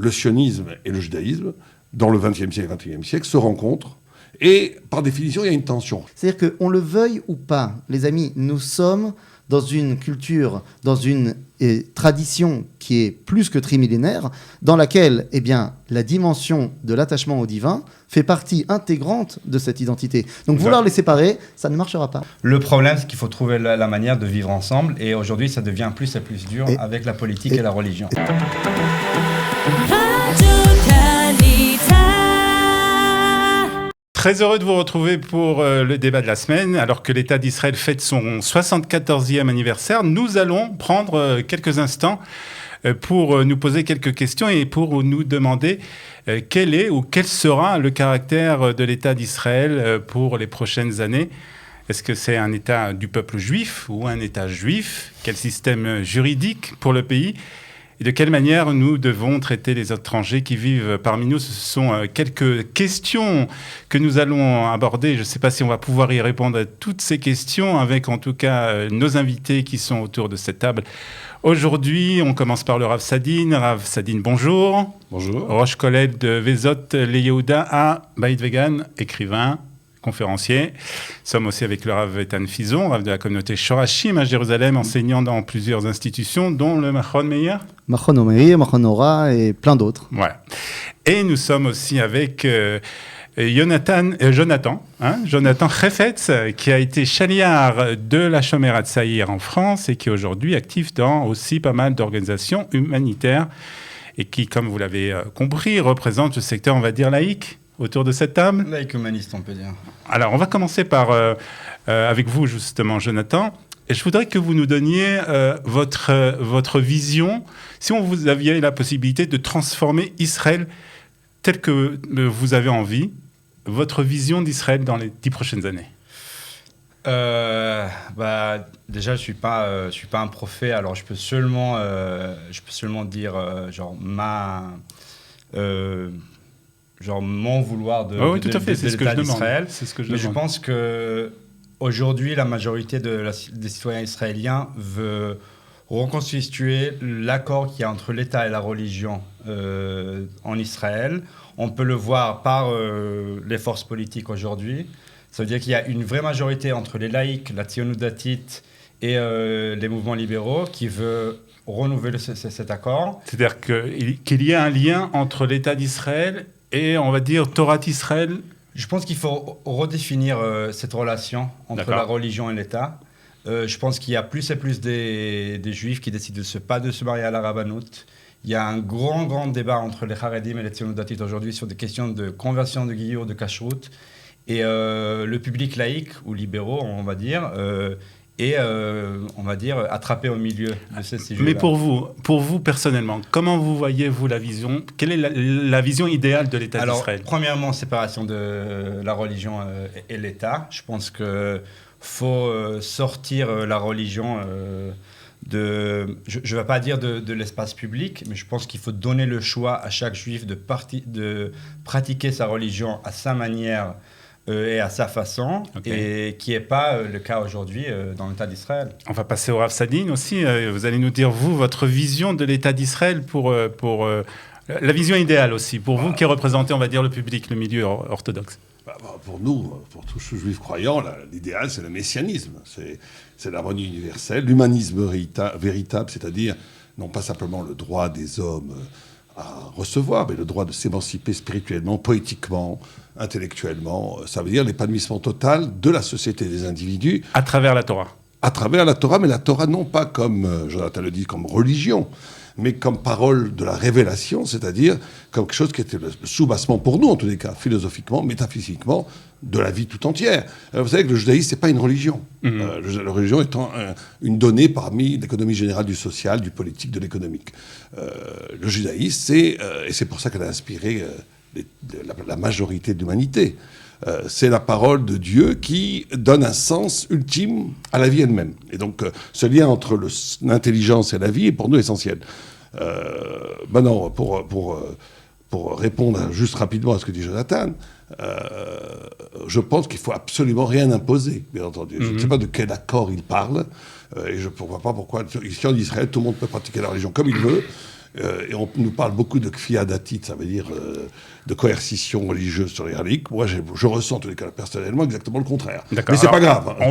le sionisme et le judaïsme, dans le XXe siècle et XXIe siècle, se rencontrent. Et par définition, il y a une tension. C'est-à-dire qu'on le veuille ou pas, les amis, nous sommes dans une culture, dans une tradition qui est plus que trimillénaire, dans laquelle la dimension de l'attachement au divin fait partie intégrante de cette identité. Donc vouloir les séparer, ça ne marchera pas. Le problème, c'est qu'il faut trouver la manière de vivre ensemble, et aujourd'hui, ça devient plus et plus dur avec la politique et la religion. Très heureux de vous retrouver pour le débat de la semaine. Alors que l'État d'Israël fête son 74e anniversaire, nous allons prendre quelques instants pour nous poser quelques questions et pour nous demander quel est ou quel sera le caractère de l'État d'Israël pour les prochaines années. Est-ce que c'est un État du peuple juif ou un État juif? Quel système juridique pour le pays? Et de quelle manière nous devons traiter les étrangers qui vivent parmi nous? Ce sont quelques questions que nous allons aborder. Je ne sais pas si on va pouvoir y répondre à toutes ces questions avec en tout cas nos invités qui sont autour de cette table. Aujourd'hui, on commence par le Rav Sadine. Rav Sadine, bonjour. Bonjour. Roche Kollel de Vezot Le Yehuda à Beit Vegan, écrivain, conférencier. Nous sommes aussi avec le Rav Etan Fizon, Rav de la communauté Shorashim à Jérusalem, enseignant dans plusieurs institutions, dont le Machon Meir. Machon Meir, Machon Ora et plein d'autres. Voilà. Et nous sommes aussi avec Jonathan Chefetz, qui a été chaliard de la Shomer HaTzaïr en France et qui est aujourd'hui actif dans aussi pas mal d'organisations humanitaires et qui, comme vous l'avez compris, représente le secteur, on va dire, laïque autour de cette table. Laïque humaniste, on peut dire. Alors, on va commencer par, avec vous, justement, Jonathan. Et je voudrais que vous nous donniez votre vision, si on vous aviez la possibilité de transformer Israël tel que vous avez envie, votre vision d'Israël dans les 10 prochaines années. Déjà, je suis pas un prophète, alors je peux seulement dire mon vouloir de l'État d'Israël. C'est ce que je demande. demande. Je pense que aujourd'hui, la majorité des citoyens israéliens veut reconstituer l'accord qu'il y a entre l'État et la religion en Israël. On peut le voir par les forces politiques aujourd'hui. Ça veut dire qu'il y a une vraie majorité entre les laïcs, la Tzionut Datit et les mouvements libéraux qui veut renouveler cet accord. C'est-à-dire qu'il y a un lien entre l'État d'Israël et, on va dire, Torah Israël. Je pense qu'il faut redéfinir cette relation entre la religion et l'État. Je pense qu'il y a plus et plus des juifs qui décident de se marier à la rabbanout. Il y a un grand débat entre les Haredim et les Tzionut Datit aujourd'hui sur des questions de conversion de Giyur, de Kashrut. Et le public laïque, ou libéraux, on va dire, est, on va dire, attrapé au milieu de ces sujets-là. Mais pour vous personnellement, comment vous voyez-vous la vision? Quelle est la vision idéale de l'État d'Israël? Alors, premièrement, séparation de la religion et l'État. Je pense qu'il faut sortir la religion je ne vais pas dire de l'espace public, mais je pense qu'il faut donner le choix à chaque juif de pratiquer sa religion à sa manière et à sa façon, et qui n'est pas le cas aujourd'hui dans l'État d'Israël. On va passer au Rav Sadine aussi. Vous allez nous dire, vous, votre vision de l'État d'Israël pour la vision idéale aussi, pour vous qui représentez, on va dire, le public, le milieu orthodoxe. Pour nous, pour tous les juifs croyants, l'idéal, c'est le messianisme. C'est l'harmonie universelle, l'humanisme véritable, c'est-à-dire non pas simplement le droit des hommes à recevoir, mais le droit de s'émanciper spirituellement, poétiquement, intellectuellement. Ça veut dire l'épanouissement total de la société des individus. À travers la Torah. À travers la Torah, mais la Torah non pas comme, Jonathan le dit, comme religion, mais comme parole de la révélation, c'est-à-dire comme quelque chose qui était le soubassement pour nous, en tous les cas, philosophiquement, métaphysiquement, de la vie tout entière. Alors, vous savez que le judaïsme, c'est pas une religion. La religion étant une donnée parmi l'économie générale du social, du politique, de l'économique. Le judaïsme, et c'est pour ça qu'elle a inspiré la majorité de l'humanité, c'est la parole de Dieu qui donne un sens ultime à la vie elle-même. Et donc, ce lien entre l'intelligence et la vie est pour nous essentiel. Maintenant, pour répondre juste rapidement à ce que dit Jonathan, je pense qu'il ne faut absolument rien imposer, bien entendu. Je ne sais pas de quel accord il parle, et je ne vois pas pourquoi, ici en Israël, tout le monde peut pratiquer la religion comme il veut. et on nous parle beaucoup de kfiyah datit, ça veut dire de coercition religieuse sur les reliques. Moi, je ressens, en tous les cas, personnellement, exactement le contraire. D'accord. Mais c'est pas grave. On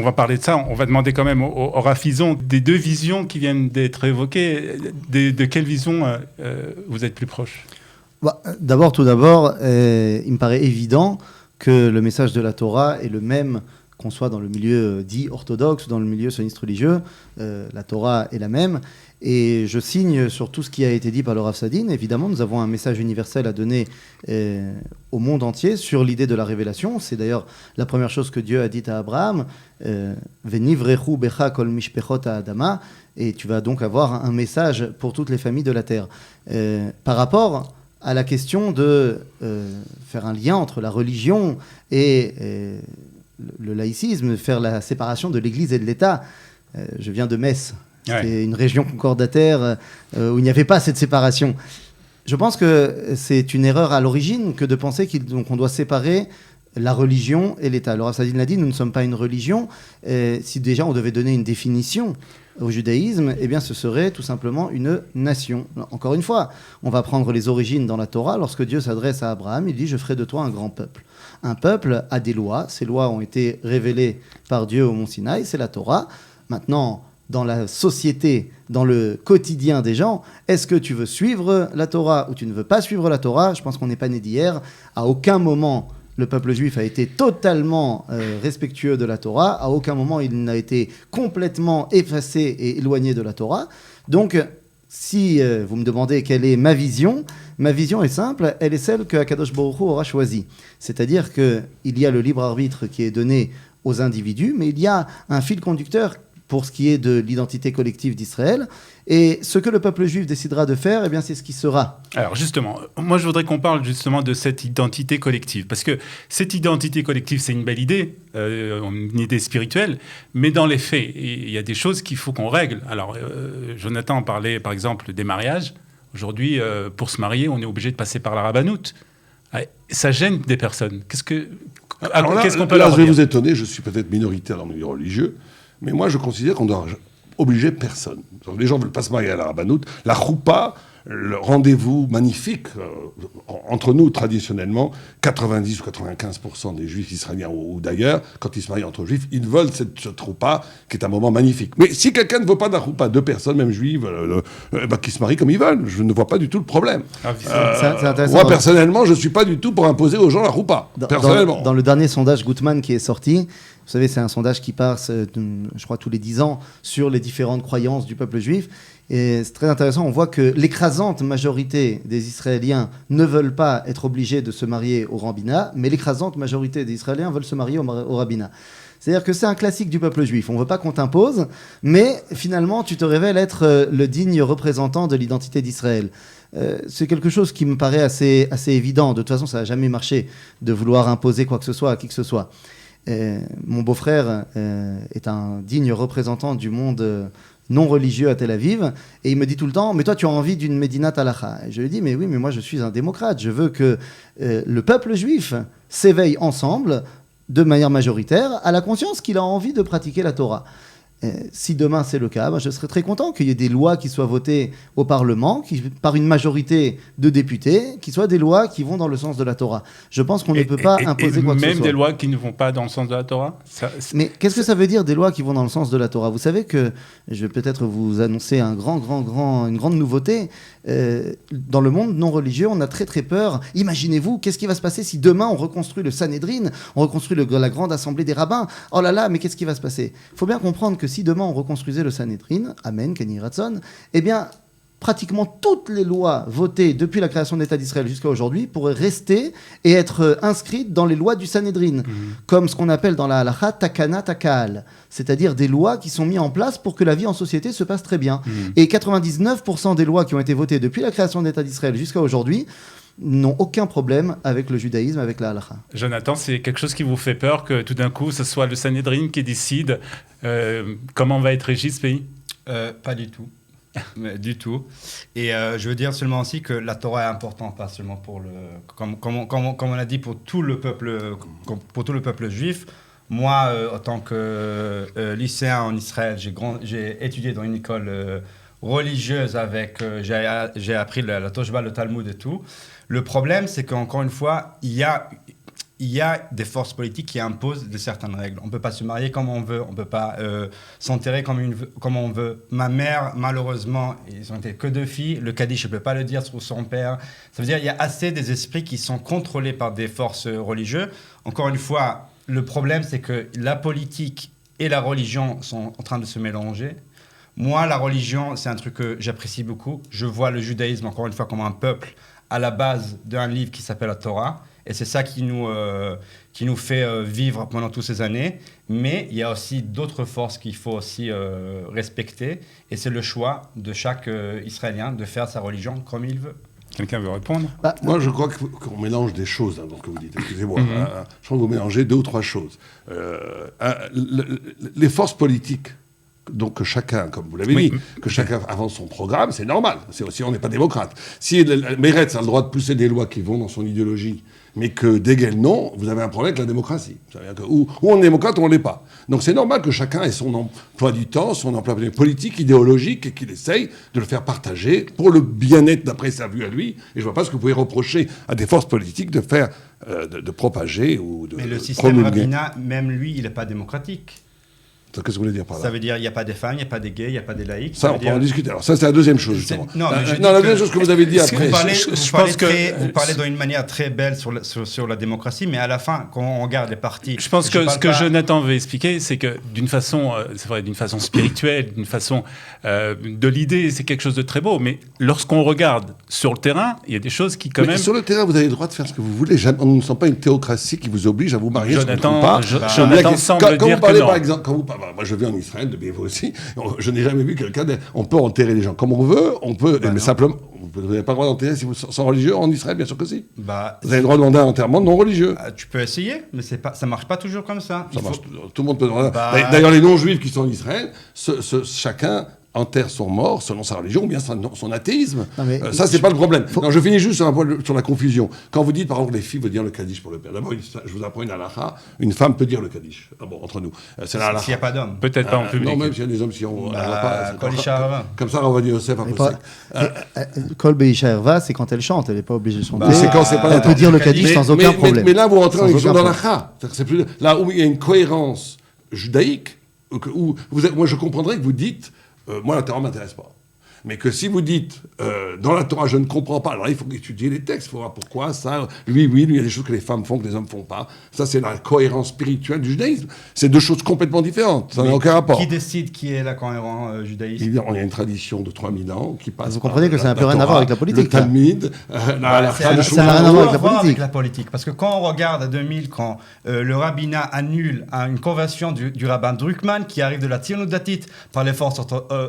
va parler de ça. On va demander quand même au Rav Izon des deux visions qui viennent d'être évoquées. De quelle vision vous êtes plus proche? Tout d'abord, il me paraît évident que le message de la Torah est le même qu'on soit dans le milieu dit orthodoxe ou dans le milieu sioniste religieux. La Torah est la même. Et je signe sur tout ce qui a été dit par le Rav Sadin. Évidemment, nous avons un message universel à donner au monde entier sur l'idée de la révélation. C'est d'ailleurs la première chose que Dieu a dit à Abraham. Venivrechu becha kol mishpechot ha'adama. Et tu vas donc avoir un message pour toutes les familles de la terre. Par rapport à la question de faire un lien entre la religion et le laïcisme, faire la séparation de l'Église et de l'État. Je viens de Metz. C'est une région concordataire où il n'y avait pas cette séparation. Je pense que c'est une erreur à l'origine que de penser qu'on doit séparer la religion et l'État. Alors, Sadin l'a dit, nous ne sommes pas une religion. Si déjà on devait donner une définition au judaïsme, eh bien ce serait tout simplement une nation. Encore une fois, on va prendre les origines dans la Torah. Lorsque Dieu s'adresse à Abraham, il dit « Je ferai de toi un grand peuple ». Un peuple a des lois. Ces lois ont été révélées par Dieu au mont Sinaï, c'est la Torah. Maintenant, dans la société, dans le quotidien des gens, est-ce que tu veux suivre la Torah ou tu ne veux pas suivre la Torah? Je pense qu'on n'est pas né d'hier. À aucun moment, le peuple juif a été totalement respectueux de la Torah. À aucun moment, il n'a été complètement effacé et éloigné de la Torah. Donc, si vous me demandez quelle est ma vision est simple, elle est celle que Akadosh Baruch Hu aura choisie. C'est-à-dire qu'il y a le libre arbitre qui est donné aux individus, mais il y a un fil conducteur pour ce qui est de l'identité collective d'Israël. Et ce que le peuple juif décidera de faire, eh bien, c'est ce qui sera. Alors justement, moi je voudrais qu'on parle justement de cette identité collective. Parce que cette identité collective, c'est une belle idée, une idée spirituelle, mais dans les faits, il y a des choses qu'il faut qu'on règle. Alors Jonathan parlait par exemple des mariages. Aujourd'hui, pour se marier, on est obligé de passer par la rabbanoute. Ça gêne des personnes. Qu'est-ce qu'on peut leur dire? Je vais vous étonner, je suis peut-être minoritaire dans le milieu religieux, mais moi, je considère qu'on doit obliger personne. Les gens ne veulent pas se marier à la rabbanoute. La choupa, le rendez-vous magnifique entre nous, traditionnellement, 90 ou 95% des juifs israéliens ou d'ailleurs, quand ils se marient entre juifs, ils veulent cette choupa qui est un moment magnifique. Mais si quelqu'un ne veut pas de la choupa, deux personnes, même juives, qui se marient comme ils veulent, je ne vois pas du tout le problème. C'est intéressant. Moi, personnellement, je ne suis pas du tout pour imposer aux gens la choupa. Personnellement. Dans le dernier sondage Gutmann qui est sorti, vous savez, c'est un sondage qui passe, je crois, tous les 10 ans sur les différentes croyances du peuple juif. Et c'est très intéressant, on voit que l'écrasante majorité des Israéliens ne veulent pas être obligés de se marier au rabbinat, mais l'écrasante majorité des Israéliens veulent se marier au rabbinat. C'est-à-dire que c'est un classique du peuple juif. On ne veut pas qu'on t'impose, mais finalement, tu te révèles être le digne représentant de l'identité d'Israël. C'est quelque chose qui me paraît assez évident. De toute façon, ça n'a jamais marché de vouloir imposer quoi que ce soit à qui que ce soit. Mon beau-frère est un digne représentant du monde non religieux à Tel Aviv, et il me dit tout le temps, mais toi tu as envie d'une Medinat Halacha. Et je lui dis, mais oui, mais moi je suis un démocrate, je veux que le peuple juif s'éveille ensemble, de manière majoritaire, à la conscience qu'il a envie de pratiquer la Torah. Si demain c'est le cas, je serais très content qu'il y ait des lois qui soient votées au Parlement, par une majorité de députés, qui soient des lois qui vont dans le sens de la Torah. Je pense qu'on ne peut pas imposer quoi que ce soit. Même des lois qui ne vont pas dans le sens de la Torah? Mais qu'est-ce que ça veut dire des lois qui vont dans le sens de la Torah? Vous savez que, je vais peut-être vous annoncer une grande nouveauté. Dans le monde non religieux, on a très très peur. Imaginez-vous, qu'est-ce qui va se passer si demain on reconstruit le Sanhédrin, on reconstruit la grande assemblée des rabbins? Oh là là, mais qu'est-ce qui va se passer? Il faut bien comprendre que si demain on reconstruisait le Sanhédrin, Amen, Kenny Ratson, eh bien, pratiquement toutes les lois votées depuis la création de l'État d'Israël jusqu'à aujourd'hui pourraient rester et être inscrites dans les lois du Sanhédrin, comme ce qu'on appelle dans la halakha takana takal, c'est-à-dire des lois qui sont mises en place pour que la vie en société se passe très bien. Et 99% des lois qui ont été votées depuis la création de l'État d'Israël jusqu'à aujourd'hui n'ont aucun problème avec le judaïsme, avec la halakha. Jonathan, c'est quelque chose qui vous fait peur que tout d'un coup ce soit le Sanhédrin qui décide comment va être régi ce pays? Pas du tout. Du tout. Et je veux dire seulement aussi que la Torah est importante, pas seulement pour comme on a dit, pour tout le peuple juif. Moi, en tant que lycéen en Israël, j'ai étudié dans une école religieuse avec... j'ai appris la Toshba, le Talmud et tout. Le problème, c'est qu'encore une fois, il y a des forces politiques qui imposent de certaines règles. On ne peut pas se marier comme on veut, on ne peut pas s'enterrer comme on veut. Ma mère, malheureusement, ils ont été que 2 filles. Le Kaddish, je ne peux pas le dire sur son père. Ça veut dire qu'il y a assez des esprits qui sont contrôlés par des forces religieuses. Encore une fois, le problème, c'est que la politique et la religion sont en train de se mélanger. Moi, la religion, c'est un truc que j'apprécie beaucoup. Je vois le judaïsme, encore une fois, comme un peuple à la base d'un livre qui s'appelle la Torah. Et c'est ça qui nous fait vivre pendant toutes ces années. Mais il y a aussi d'autres forces qu'il faut aussi respecter. Et c'est le choix de chaque Israélien de faire sa religion comme il veut. Quelqu'un veut répondre? Moi, je crois qu'on mélange des choses dans ce que vous dites. Excusez-moi. Je crois que vous mélangez 2 ou 3 choses. Les forces politiques, donc que chacun, comme vous l'avez dit, que chacun avance son programme, c'est normal. C'est aussi, on n'est pas démocrate. Si Meretz a le droit de pousser des lois qui vont dans son idéologie, mais que Degel non, vous avez un problème avec la démocratie. Ou on est démocrate ou on ne l'est pas. Donc c'est normal que chacun ait son emploi du temps, son emploi politique, idéologique, et qu'il essaye de le faire partager pour le bien-être d'après sa vue à lui. Et je ne vois pas ce que vous pouvez reprocher à des forces politiques de faire, de propager ou de mais le système rabbinat, même lui, il n'est pas démocratique. Qu'est-ce que vous voulez dire par là? Ça veut dire qu'il n'y a pas des femmes, il n'y a pas des gays, il n'y a pas des laïcs. Ça, on peut en discuter. Alors ça, c'est la deuxième chose, justement. Non, la deuxième chose que vous avez dit après. Vous parlez d'une manière très belle sur la démocratie, mais à la fin, quand on regarde les partis... Je pense que ce que Jonathan veut expliquer, c'est que d'une façon, c'est vrai, d'une façon spirituelle, d'une façon de l'idée, c'est quelque chose de très beau, mais lorsqu'on regarde sur le terrain, il y a des choses qui quand même... Sur le terrain, vous avez le droit de faire ce que vous voulez. On ne sent pas une théocratie qui vous oblige à vous marier. Jonathan semble dire que non. Par exemple, quand vous parlez, moi, je vis en Israël, mais vous aussi. Je n'ai jamais vu quelqu'un. On peut enterrer les gens comme on veut. On peut, mais simplement, vous n'avez pas le droit d'enterrer si vous sont religieux en Israël, bien sûr que si. Vous avez le droit de demander un enterrement non religieux. Tu peux essayer, mais ça marche pas toujours comme ça. Tout le monde peut. D'ailleurs, les non-juifs qui sont en Israël, chacun enterre son mort selon sa religion ou bien son athéisme. Ça, c'est pas le problème. Non, je finis juste sur la confusion. Quand vous dites, par exemple, les filles veulent dire le Kaddish pour le père. D'abord, je vous apprends une halakha. Une femme peut dire le Kaddish. Bon, entre nous. C'est la halakha. S'il n'y a pas d'hommes. Peut-être pas en public. Non, même s'il y a des hommes qui ont... Comme ça, on va dire Yosef après. Kol Beisha Erva, c'est quand elle chante. Elle n'est pas obligée de chanter. C'est quand c'est pas elle peut dire le Kaddish sans aucun problème. Mais là, vous rentrez en question dans l'halakha. Là où il y a une cohérence judaïque, moi, je comprendrais que vous dites... moi, la Torah ne m'intéresse pas. Mais que si vous dites, dans la Torah, je ne comprends pas, alors là, il faut étudier les textes, il faut voir pourquoi ça, lui, il y a des choses que les femmes font, que les hommes ne font pas. Ça, c'est la cohérence spirituelle du judaïsme. C'est 2 choses complètement différentes, ça n'a aucun rapport. Qui décide qui est la cohérence judaïsme? Il y a une tradition de 3000 ans qui passe. Vous comprenez que ça n'a plus rien à voir avec la politique. Le Talmud, ça n'a rien à voir avec la politique. Parce que quand on regarde à 2000, quand le rabbinat annule une conversion du rabbin Druckmann qui arrive de la Tzionut Datit par les forces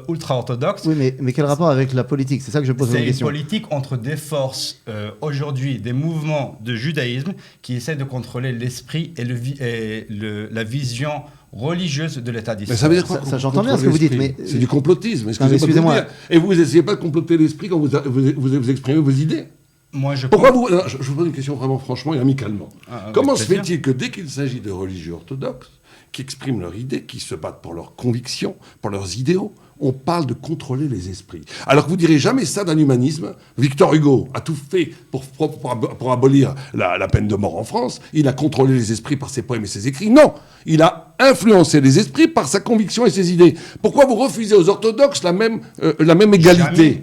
ultra-orthodoxes. Oui, mais quel rapport avec la politique? C'est ça que je pose la question. C'est une politique entre des forces, aujourd'hui, des mouvements de judaïsme qui essaient de contrôler l'esprit et la vision religieuse de l'État d'Israël. Mais ça veut dire quoi? Ça, j'entends bien ce que vous dites, mais... C'est du complotisme. Excusez-moi. Et vous n'essayez pas de comploter l'esprit quand vous exprimez vos idées. Pourquoi vous... je vous pose une question vraiment franchement et amicalement. Comment se fait-il que dès qu'il s'agit de religieux orthodoxes, qui expriment leurs idées, qui se battent pour leurs convictions, pour leurs idéaux, on parle de contrôler les esprits. Alors que vous ne direz jamais ça d'un humanisme. Victor Hugo a tout fait pour abolir la peine de mort en France. Il a contrôlé les esprits par ses poèmes et ses écrits. Non, il a influencé les esprits par sa conviction et ses idées. Pourquoi vous refusez aux orthodoxes la même égalité?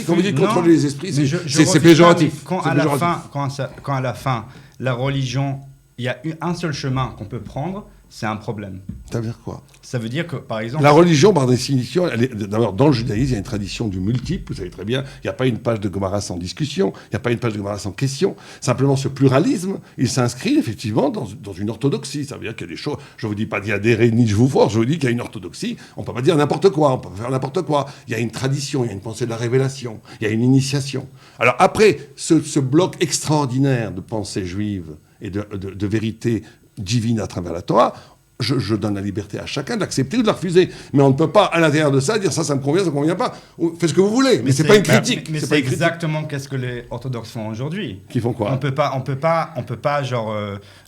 Quand vous dites contrôler les esprits, c'est péjoratif. Quand à la fin, la religion, il y a un seul chemin qu'on peut prendre, c'est un problème. Ça veut dire quoi? Ça veut dire que, par exemple... La religion, par définition, d'abord, dans le judaïsme, il y a une tradition du multiple, vous savez très bien. Il n'y a pas une page de Gemara sans discussion, il n'y a pas une page de Gemara sans question. Simplement, ce pluralisme, il s'inscrit effectivement dans une orthodoxie. Ça veut dire qu'il y a des choses... Je ne vous dis pas d'y adhérer ni je vous force, je vous dis qu'il y a une orthodoxie. On ne peut pas dire n'importe quoi, on peut faire n'importe quoi. Il y a une tradition, il y a une pensée de la révélation, il y a une initiation. Alors après, ce bloc extraordinaire de pensée juive et de vérité divine à travers la Torah, je donne la liberté à chacun d'accepter ou de la refuser. Mais on ne peut pas, à l'intérieur de ça, dire ça me convient, ça ne me convient pas. Faites ce que vous voulez, mais c'est pas une critique. Mais c'est exactement qu'est-ce que les orthodoxes font aujourd'hui. Qui font quoi? On peut pas genre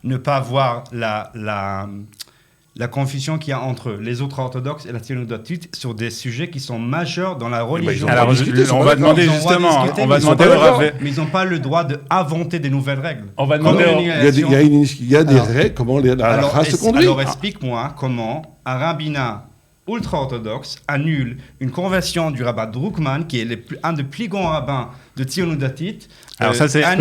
ne pas voir la confusion qu'il y a entre les ultra-orthodoxes et la tzionut-datit sur des sujets qui sont majeurs dans la religion. Alors, on va demander justement, mais ils n'ont pas le droit d'inventer des nouvelles règles. On va demander. Il y a des règles, comment la halakha se conduit. Alors explique-moi comment un rabbinat ultra-orthodoxe annule une conversion du rabbin Druckmann, qui est un des plus grands rabbins de tzionut-datit. Alors ça, c'est un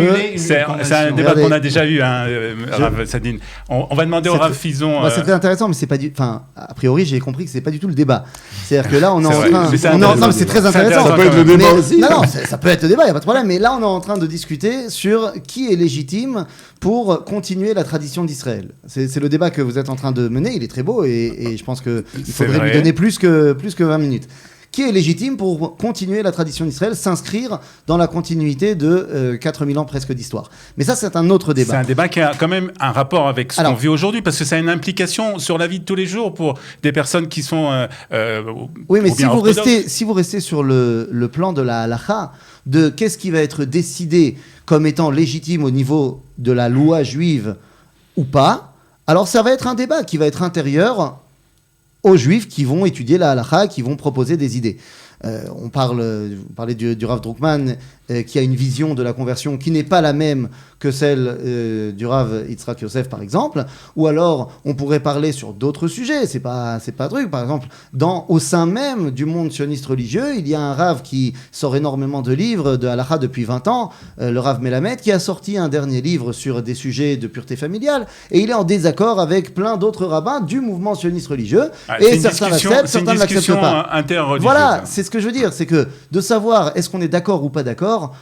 débat qu'on a déjà eu, Rav Sadine. On va demander au Rav Fison... C'est très intéressant, mais c'est pas a priori, j'ai compris que c'est pas du tout le débat. C'est-à-dire que là, on est en train... Non, mais c'est très intéressant. Ça peut être le débat aussi. Non, ça peut être le débat, il n'y a pas de problème. Mais là, on est en train de discuter sur qui est légitime pour continuer la tradition d'Israël. C'est le débat que vous êtes en train de mener. Il est très beau et je pense qu'il faudrait lui donner plus que 20 minutes. Qui est légitime pour continuer la tradition d'Israël, s'inscrire dans la continuité de 4000 ans presque d'histoire. Mais ça, c'est un autre débat. C'est un débat qui a quand même un rapport avec ce qu'on vit aujourd'hui, parce que ça a une implication sur la vie de tous les jours pour des personnes qui sont oui, mais si vous restez sur le plan de la halakha, de qu'est-ce qui va être décidé comme étant légitime au niveau de la loi juive ou pas, alors ça va être un débat qui va être intérieur aux juifs qui vont étudier la halakha, qui vont proposer des idées. Vous parlez du Rav Druckmann, qui a une vision de la conversion qui n'est pas la même que celle du Rav Yitzhak Yosef, par exemple. Ou alors, on pourrait parler sur d'autres sujets. C'est pas un truc. Par exemple, au sein même du monde sioniste religieux, il y a un Rav qui sort énormément de livres de halakha depuis 20 ans, le Rav Melamed, qui a sorti un dernier livre sur des sujets de pureté familiale. Et il est en désaccord avec plein d'autres rabbins du mouvement sioniste religieux. Et certains l'acceptent, certains ne l'acceptent pas. Voilà, c'est ce que je veux dire. C'est que de savoir est-ce qu'on est d'accord ou pas d'accord,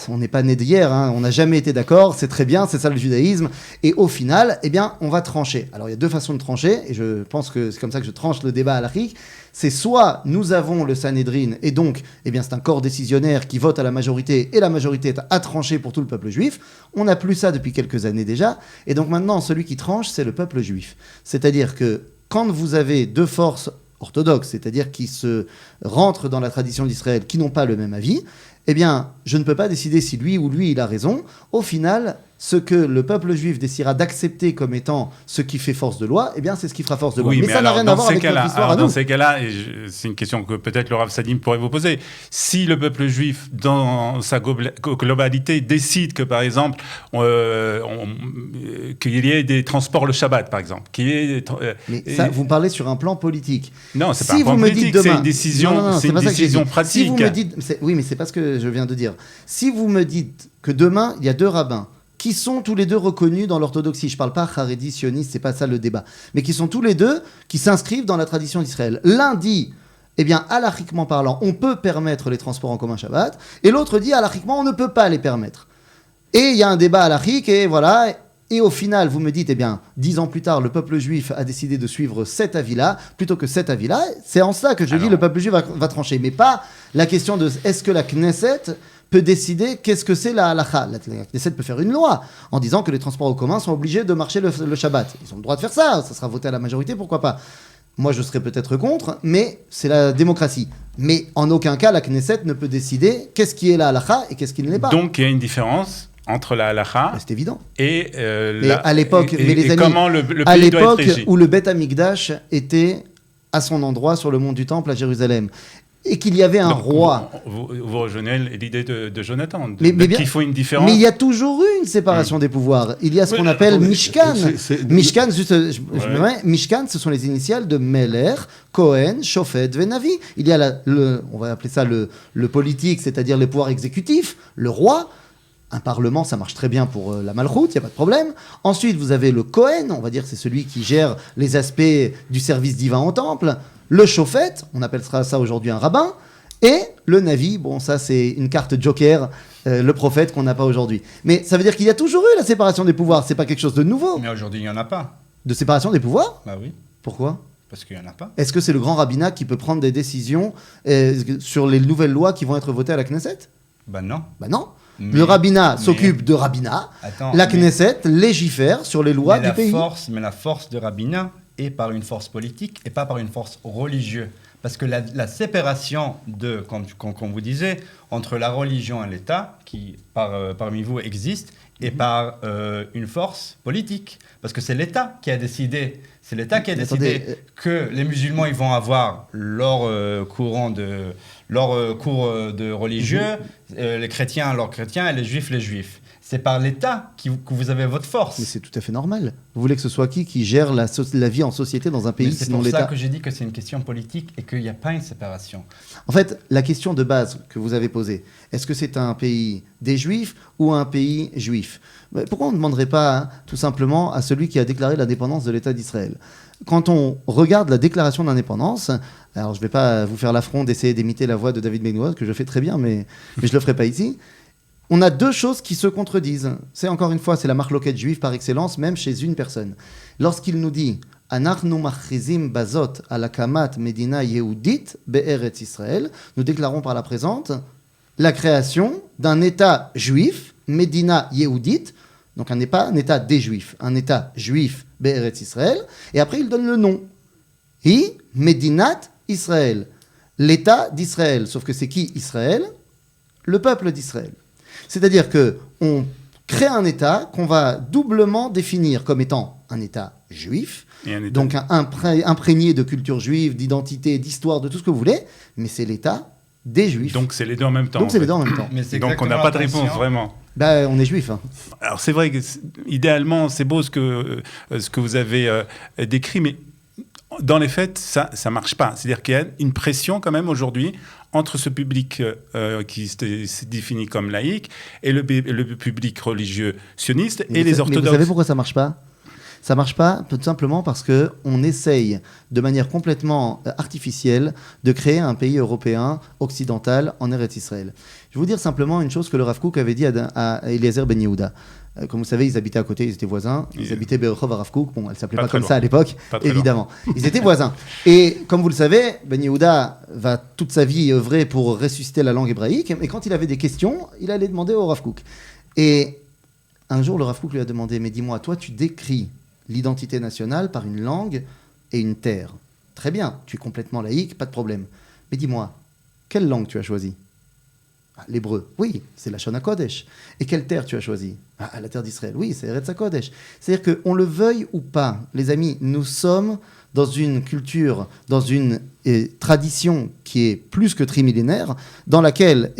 on n'est pas né d'hier, on n'a jamais été d'accord, c'est très bien, c'est ça le judaïsme, et au final, on va trancher. Alors il y a deux façons de trancher, et je pense que c'est comme ça que je tranche le débat halachique. C'est soit nous avons le Sanhédrin, et donc c'est un corps décisionnaire qui vote à la majorité, et la majorité est à trancher pour tout le peuple juif. On n'a plus ça depuis quelques années déjà, et donc maintenant celui qui tranche, c'est le peuple juif. C'est-à-dire que quand vous avez deux forces orthodoxes, c'est-à-dire qui se rentrent dans la tradition d'Israël, qui n'ont pas le même avis, je ne peux pas décider si lui ou lui il a raison. Au final, ce que le peuple juif décidera d'accepter comme étant ce qui fait force de loi, c'est ce qui fera force de loi. Oui, mais ça n'a rien à voir avec notre histoire à nous. Dans ces cas-là, c'est une question que peut-être le Rav Sadim pourrait vous poser. Si le peuple juif, dans sa globalité, décide que, par exemple, qu'il y ait des transports le Shabbat, par exemple, mais ça, vous parlez sur un plan politique. Non, c'est pas un plan politique, c'est une décision, pratique. Si vous me dites, oui, mais c'est pas ce que je viens de dire. Si vous me dites que demain, il y a deux rabbins qui sont tous les deux reconnus dans l'orthodoxie. Je ne parle pas haredi, sioniste, c'est pas ça le débat. Mais qui sont tous les deux, qui s'inscrivent dans la tradition d'Israël. L'un dit, halachiquement parlant, on peut permettre les transports en commun Shabbat, et l'autre dit, halachiquement, on ne peut pas les permettre. Et il y a un débat halachique, et voilà. Et au final, vous me dites, 10 ans plus tard, le peuple juif a décidé de suivre cet avis-là, plutôt que cet avis-là. C'est en ça que je dis, le peuple juif va trancher. Mais pas la question de, est-ce que la Knesset peut décider qu'est-ce que c'est la halakha. La Knesset peut faire une loi en disant que les transports en commun sont obligés de marcher le Shabbat. Ils ont le droit de faire ça sera voté à la majorité, pourquoi pas. Moi, je serais peut-être contre, mais c'est la démocratie. Mais en aucun cas, la Knesset ne peut décider qu'est-ce qui est la halakha et qu'est-ce qui ne l'est pas. Donc, il y a une différence entre la halakha c'est évident. Et à l'époque, comment le pays à l'époque doit être régi. Où le Beth Amikdash était à son endroit sur le mont du Temple à Jérusalem, et qu'il y avait un roi. Vous rejoignez l'idée de Jonathan, qu'il faut une différence. Mais il y a toujours eu une séparation des pouvoirs. Il y a ce qu'on appelle Mishkan. Mishkan, Mishkan, ce sont les initiales de Meler, Cohen, Shofet, Venavi. Il y a on va appeler ça le politique, c'est-à-dire les pouvoirs exécutifs, le roi. Un parlement, ça marche très bien pour la Malchoute, il n'y a pas de problème. Ensuite, vous avez le Cohen, on va dire que c'est celui qui gère les aspects du service divin au temple. Le Shofet, on appellera ça aujourd'hui un rabbin. Et le Navi, ça c'est une carte joker, le prophète qu'on n'a pas aujourd'hui. Mais ça veut dire qu'il y a toujours eu la séparation des pouvoirs, c'est pas quelque chose de nouveau. Mais aujourd'hui, il n'y en a pas. De séparation des pouvoirs ? Bah oui. Pourquoi ? Parce qu'il n'y en a pas. Est-ce que c'est le grand rabbinat qui peut prendre des décisions sur les nouvelles lois qui vont être votées à la Knesset ? Bah non. Bah non. Le rabbinat s'occupe de rabbinat. La Knesset légifère sur les lois du pays. Mais la force de rabbinat est par une force politique et pas par une force religieuse. Parce que la séparation comme vous disiez, entre la religion et l'État, qui parmi vous existe, et par une force politique. Parce que c'est l'État qui a décidé C'est l'État qui a décidé que les musulmans ils vont avoir leur cours de religieux, les chrétiens leurs chrétiens et les juifs. C'est par l'État que vous avez votre force. Mais c'est tout à fait normal. Vous voulez que ce soit qui gère la vie en société dans un pays, sinon l'État ? C'est pour ça que j'ai dit que c'est une question politique et qu'il n'y a pas une séparation. En fait, la question de base que vous avez posée, est-ce que c'est un pays des Juifs ou un pays juif ? Pourquoi on ne demanderait pas tout simplement à celui qui a déclaré l'indépendance de l'État d'Israël ? Quand on regarde la déclaration d'indépendance, alors je ne vais pas vous faire l'affront d'essayer d'imiter la voix de David Ben-Gurion, que je fais très bien, mais je ne le ferai pas ici. On a deux choses qui se contredisent. C'est encore une fois, c'est la marloquette juive par excellence, même chez une personne. Lorsqu'il nous dit « Anachnu machrizim bazot alakamat medina yehudit be'eretz Israël », nous déclarons par la présente la création d'un État juif, Medina yehudit, donc un État des Juifs, un État juif be'eretz Israël, et après il donne le nom. Hi Medinat Israël, l'État d'Israël. Sauf que c'est qui Israël ? Le peuple d'Israël. C'est-à-dire qu'on crée un État qu'on va doublement définir comme étant un État juif, donc imprégné de culture juive, d'identité, d'histoire, de tout ce que vous voulez, mais c'est l'État des Juifs. Donc c'est les deux en même temps. Donc c'est les deux en même temps. Donc on n'a pas de réponse, vraiment. On est juif. Hein. Alors c'est vrai que idéalement, c'est beau ce que vous avez décrit, mais dans les faits, ça ne marche pas. C'est-à-dire qu'il y a une pression quand même aujourd'hui entre ce public qui se définit comme laïque et le public religieux sioniste et les orthodoxes. Mais vous savez pourquoi ça ne marche pas ? Ça ne marche pas tout simplement parce qu'on essaye de manière complètement artificielle de créer un pays européen occidental en Eretz Israël. Je vais vous dire simplement une chose que le Rav Kook avait dit à Eliezer Ben Yehuda. Comme vous savez, ils habitaient à côté, ils étaient voisins. Ils habitaient Berechov à Rav Kook. Bon, elle ne s'appelait pas comme ça à l'époque, évidemment. Ils étaient voisins. Et comme vous le savez, Ben Yehuda va toute sa vie œuvrer pour ressusciter la langue hébraïque. Et quand il avait des questions, il allait demander au Rav Kook. Et un jour, le Rav Kook lui a demandé « Mais dis-moi, toi, tu décris l'identité nationale par une langue et une terre. Très bien, tu es complètement laïque, pas de problème. Mais dis-moi, quelle langue tu as choisie ? L'hébreu, oui, c'est la Shon HaKodesh. Et quelle terre tu as choisie ? La terre d'Israël, oui, c'est Eretz HaKodesh. C'est-à-dire qu'on le veuille ou pas, les amis, nous sommes dans une culture, dans une tradition qui est plus que trimillénaire, dans laquelle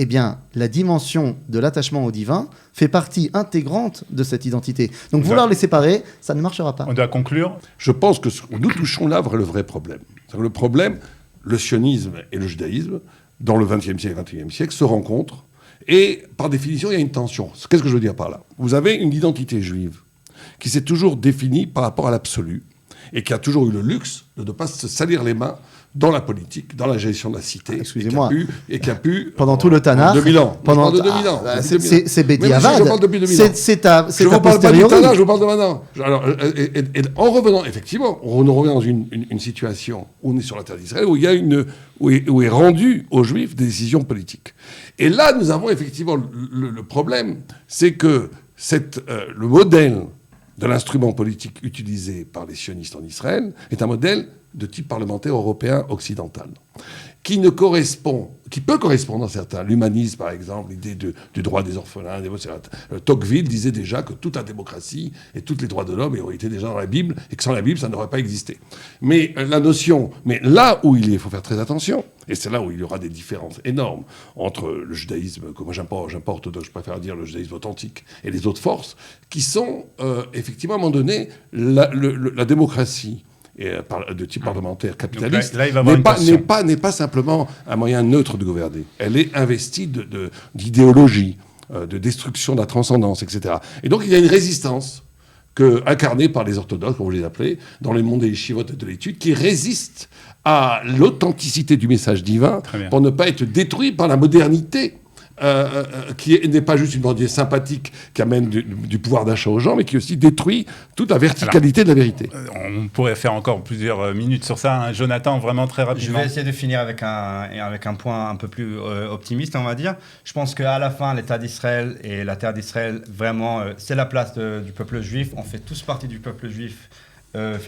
la dimension de l'attachement au divin fait partie intégrante de cette identité. Donc vouloir les séparer, ça ne marchera pas. On doit conclure. Je pense que nous touchons là le vrai problème. Le problème, le sionisme et le judaïsme, dans le XXe siècle et XXIe siècle, se rencontrent. Et par définition, il y a une tension. Qu'est-ce que je veux dire par là ? Vous avez une identité juive qui s'est toujours définie par rapport à l'absolu et qui a toujours eu le luxe de ne pas se salir les mains dans la politique, dans la gestion de la cité. Excusez-moi. Et qui a pu pendant tout le Tanakh. 2000 ans. Pendant 2000 ans. C'est Bédiavad. Je parle depuis 2000 ans. C'est je ne vous parle pas du Tanakh, je vous parle de maintenant. Alors, et en revenant, effectivement, on revient dans une situation où on est sur la terre d'Israël, où il y a où est rendu aux Juifs des décisions politiques. Et là, nous avons effectivement le problème, c'est que le modèle de l'instrument politique utilisé par les sionistes en Israël est un modèle de type parlementaire européen occidental, qui peut correspondre à certains. L'humanisme, par exemple, l'idée du droit des orphelins. Tocqueville disait déjà que toute la démocratie et tous les droits de l'homme auraient été déjà dans la Bible, et que sans la Bible, ça n'aurait pas existé. Mais là où il faut faire très attention, et c'est là où il y aura des différences énormes entre le judaïsme, que moi j'aime pas orthodoxe, je préfère dire le judaïsme authentique, et les autres forces, qui sont effectivement à un moment donné la démocratie de type parlementaire capitaliste n'est pas simplement un moyen neutre de gouverner. Elle est investie d'idéologie, de destruction de la transcendance, etc. Et donc il y a une résistance incarnée par les orthodoxes, comme vous les appelez, dans le monde des yeshivot et de l'étude, qui résiste à l'authenticité du message divin pour ne pas être détruit par la modernité. Qui n'est pas juste une idée sympathique qui amène du pouvoir d'achat aux gens, mais qui aussi détruit toute la verticalité de la vérité. On pourrait faire encore plusieurs minutes sur ça. Hein. Jonathan, vraiment très rapidement. Je vais essayer de finir avec un point un peu plus optimiste, on va dire. Je pense qu'à la fin, l'État d'Israël et la terre d'Israël, vraiment, c'est la place du peuple juif. On fait tous partie du peuple juif.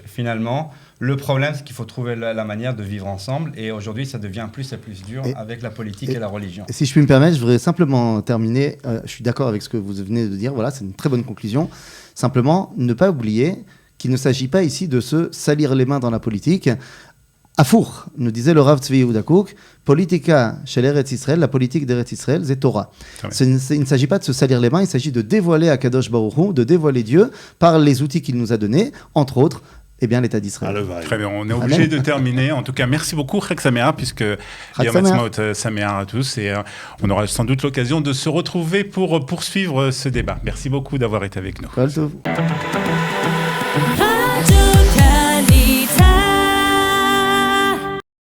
Finalement, le problème, c'est qu'il faut trouver la manière de vivre ensemble. Et aujourd'hui, ça devient plus et plus dur avec la politique et la religion. Si je puis me permettre, je voudrais simplement terminer. Je suis d'accord avec ce que vous venez de dire. Voilà, c'est une très bonne conclusion. Simplement, ne pas oublier qu'il ne s'agit pas ici de se salir les mains dans la politique. Afour, nous disait le Rav Tzvi Yehuda Kook, politica chez l'Eretz Israël, la politique d'Eretz Israël, c'est Torah. Il ne s'agit pas de se salir les mains, il s'agit de dévoiler Akadosh Baruch Hu, de dévoiler Dieu par les outils qu'il nous a donnés, entre autres, l'État d'Israël. Très bien, on est obligé de terminer. En tout cas, merci beaucoup, Chag Sameach, puisque Yom Ha'atzmaut Sameach à tous. Et on aura sans doute l'occasion de se retrouver pour poursuivre ce débat. Merci beaucoup d'avoir été avec nous.